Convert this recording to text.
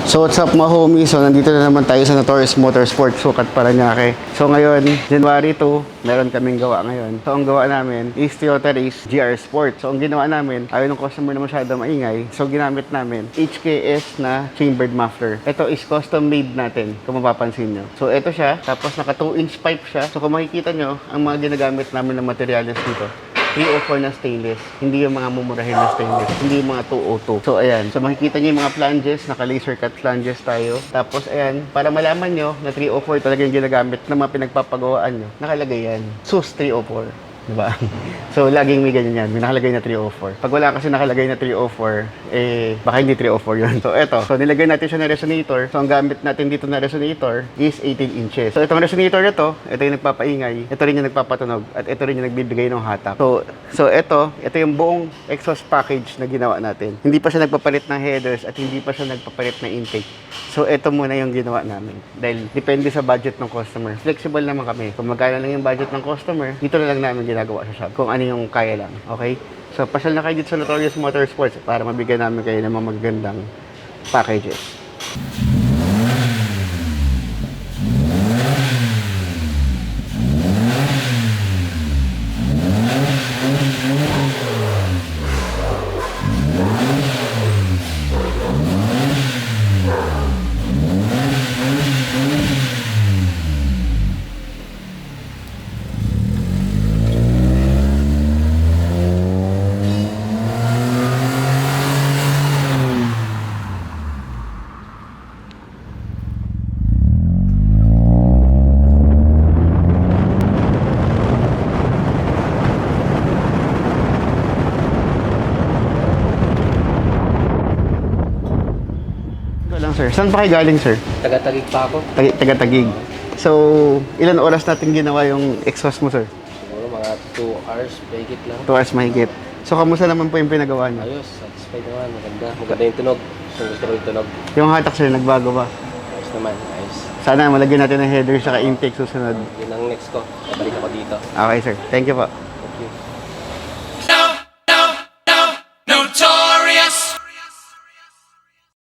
So what's up mga homies? So nandito na naman tayo sa Notorious Motorsports, Sukat, Parañaque. So ngayon, January 2, meron kaming gawa ngayon. So ang gawa namin is Toyota Race GR Sport. So ang ginawa namin, ayaw ng customer na masyado maingay. So ginamit namin HKS na chambered muffler. Ito is custom made natin, kung mapapansin nyo. So ito siya, tapos naka 2-inch pipe siya. So kung makikita nyo, ang mga ginagamit namin ng materials dito, 304 na stainless, hindi yung mga mumurahin na stainless, hindi yung mga 202. So ayan, so makikita nyo yung mga flanges, naka laser cut flanges tayo. Tapos ayan, para malaman nyo na 304 talaga yung ginagamit ng mga pinagpapagawaan nyo, nakalagay yan, SUS 304. Diba? So, laging may ganyan yan. May nakalagay na 304. Pag wala kasi nakalagay na 304, baka hindi 304 yun. So, eto. So, nilagay natin siya na resonator. So, ang gamit natin dito na resonator is 18 inches. So, itong resonator na to, ito yung nagpapaingay, ito rin yung nagpapatunog, at ito rin yung nagbibigay ng hatak. So ito yung buong exhaust package na ginawa natin. Hindi pa siya nagpapalit ng headers at hindi pa siya nagpapalit ng intake. So, ito muna yung ginawa namin. Dahil depende sa budget ng customer. Flexible naman kami. Kung magkano lang yung budget ng customer, dito na lang namin ginagawa sa shop. Kung ano yung kaya lang. Okay? So, pasyal na kayo dito sa Notorious Motorsports para mabigyan namin kayo ng mga magagandang packages. Sir, saan pa kayo galing, sir? Taga-Tagig pa ako. Taga-Tagig. So, ilan oras natin ginawa yung exhaust mo, sir? Siguro mga 2 hours, mahigit lang. 2 hours mahigit. So, kamusta naman po yung pinagawa niyo? Ayos, satisfied naman, maganda. Maganda yung tunog. Kung gusto ko yung tunog. Yung hatak, sir, nagbago ba? Ayos naman, ayos. Sana malagyan natin ng header sa intake susunod. Yun ang next ko. Babalik ako dito. Okay, sir. Thank you po. Thank you.